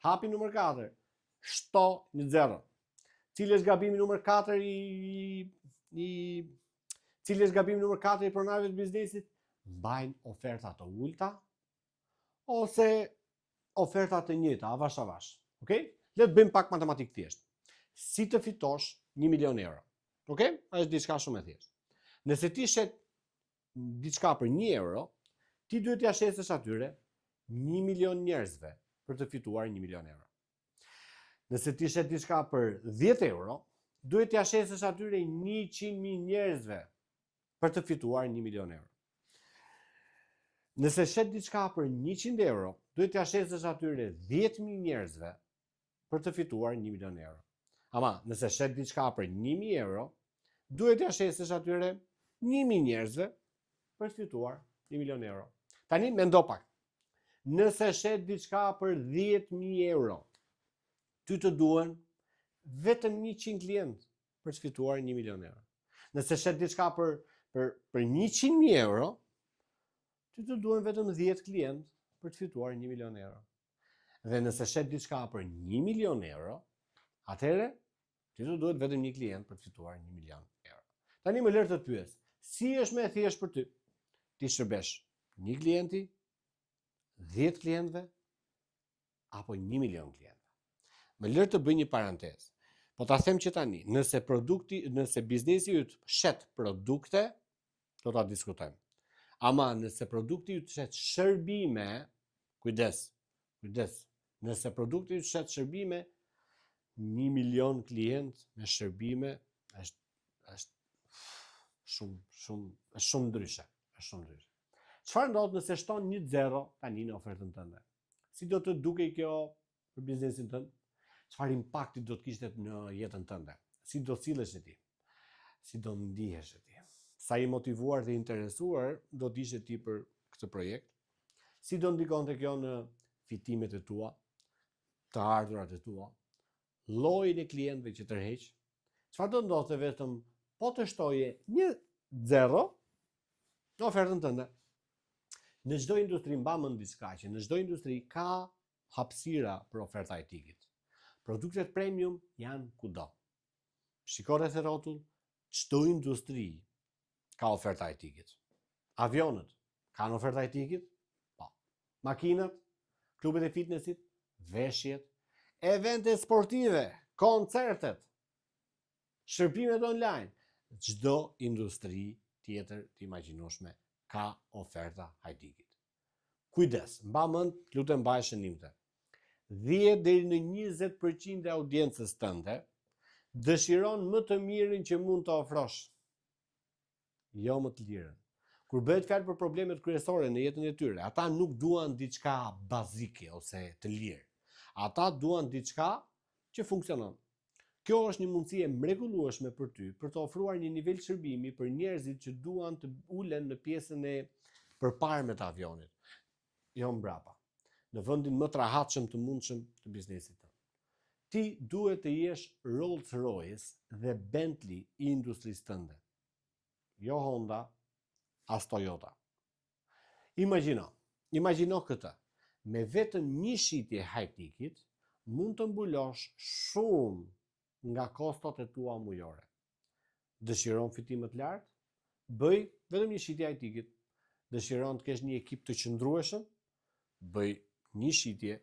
Hapi numër 4. Shto një 0. Cili është gabimi numër 4 Cili është gabimi numër 4 i pronarëve të biznesit? Mbajnë oferta të ulta ose oferta të njëjta, avash. Okej? Le të bëjmë pak matematikë thjesht. Si të fitosh 1 milion euro? Okej? Është diçka shumë e thjeshtë. Nëse ti shet diçka për 1 euro, ti duhet t'ia shesësh atyre 1 milion njerëzve për të fituar 1 milion euro. Nëse ti shet diçka për 10 euro, duhet t'ia shesësh atyre 100.000 njerëzve për të fituar 1 milion euro. Nëse shet diçka për 100 euro, duhet t'ia shesësh atyre 10.000 njerëzve për të fituar 1 milion euro. Ama, nëse shet diçka për 1.000 euro, duhet t'ia shesësh atyre 1.000 njerëzve për të fituar 1 milion euro. Tani mendo pak. Nëse shet diçka për 10.000 euro, ty të duhen vetëm 100 klient për të fituar 1 milion euro. Nëse shet diçka për 100.000 euro, ty të duhen vetëm 10 klient për të fituar 1 milion euro. Dhe nëse shet diçka për 1 milion euro, atëherë ty të duhet vetëm 1 klient për të fituar 1 milion euro. Tani më lër të pyes, si është më e thjeshtë për ty? Ti shërbesh 1 klienti, 10 klientëve apo 1 milion klientëve? Më lër të bëj një parantezë. Po ta them që tani, nëse biznesi yt shet produkte, do ta diskutojmë. Ama nëse produkti yt shet shërbime, kujdes. Nëse produkti yt shet shërbime, 1 milion klient me shërbime është shumë ndryshe. Çfarë ndodh nëse shton një 0 tani në ofertën tënde? Si do të dukej kjo për biznesin tënd? Çfarë impakti do të kishte në jetën tënde? Si do sillesh ti? Si do ndihesh ti? Sa i motivuar dhe interesuar do të ishe ti për këtë projekt? Si do ndikonte kjo në fitimet e tua, të ardhurat e tua, llojin e klientëve që tërheq? Çfarë do ndodhte vetëm po të shtoje një 0 në ofertën tënde? Në çdo industri mba mend diçka që në çdo industri ka hapësira për oferta etike. Produktet premium janë kudo. Shiko rreth rrotull, çdo industri ka oferta etike. Avionët kanë oferta etike? Po. Makinat, klubet e fitnessit, veshjet, eventet sportive, koncertet, shërbimet online, çdo industri tjetër të imagjinoshme ka oferta etike. Kujdes, mba mend, lutem mbaj shënimte. 10 deri në 20% e audiencës tënde dëshiron më të mirën që mund të ofrosh, jo më të lirën. Kur bëhet fjalë për problemet kryesore në jetën e tyre, ata nuk duan diçka bazike ose të lirë. Ata duan diçka që funksionon. Kjo është një mundësi e mrekullueshme për ty për të ofruar një nivel shërbimi për njerëzit që duan të ulen në pjesën e përparme të avionit, jo mbrapa, në vendin më të rahatshëm të mundshëm të biznesit tënd. Ti duhet të jesh Rolls-Royce dhe Bentley i industrisë tënde. Jo Honda, as Toyota. Imagjino këtë. Me vetëm një shitje high-ticket mund të mbulosh shumë nga kostot e tua mujore. Dëshiron fitim të lartë? Bëj vetëm një shitje high-ticket. Dëshiron të kesh një ekip të qëndrueshëm? Bëj një shitje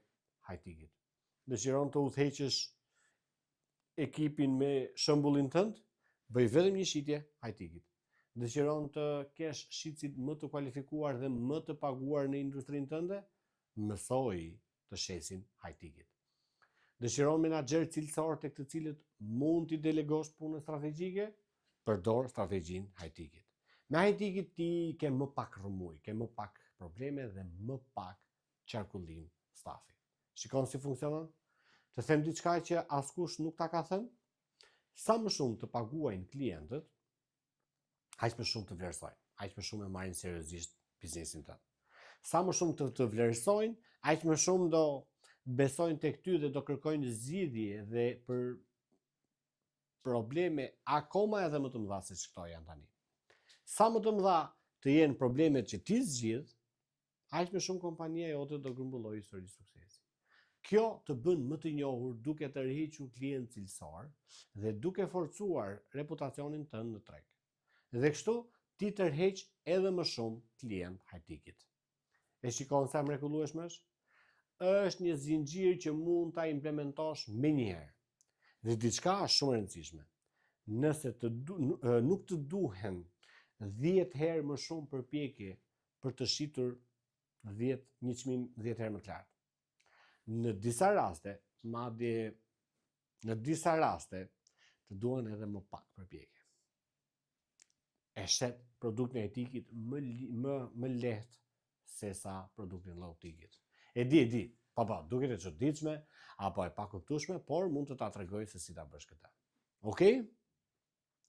high-ticket. Dëshiron të udhëheqësh ekipin me shembullin tënd? Bëj vetëm një shitje high-ticket. Dëshiron të kesh shitësit më të kualifikuar dhe më të paguar në industrinë tënde? Mësoj të shesin high-ticket. Dëshiron menaxher cilësor tek të cilët mund t'i delegosh punën strategjike? Përdor strategjinë high-ticket. Me high-ticket ti ke më pak rrëmuj, ke më pak probleme dhe më pak qarkullim stafi. Shikon si funksionon? Të them diçka që askush nuk ta ka thënë? Sa më shumë të paguajnë klientët, aq më shumë të vlerësojnë, aq më shumë e marrin seriozisht biznesin tënd. Sa më shumë të vlerësojnë, aq më shumë do besojnë tek ty dhe do kërkojnë zgjidhje dhe për probleme akoma edhe më të mëdha se ç'kto janë tani. Sa më të mëdha të jenë problemet që ti zgjidh, aq më shumë kompania jote do grumbullojë histori suksesi. Kjo të bën më të njohur duke tërhequr klient cilësor dhe duke forcuar reputacionin tënd në treg. Dhe kështu ti tërheq edhe më shumë klient high-ticket. E shikon sa mrekullueshme është? Është një zinxhir që mund ta implementosh menjëherë. Dhe diçka është shumë e rëndësishme. Nëse nuk të duhen 10 herë më shumë përpjekje për të shitur 1 çmim 10 herë më të lartë. Në disa raste, të duhen edhe më pak përpjekje. E shet produktin e high-ticket më lehtë se sa produktin low-ticket. E di, duket e çuditshme apo e pakuptueshme, por mund të ta tregoj se si ta bësh këtë. Okej?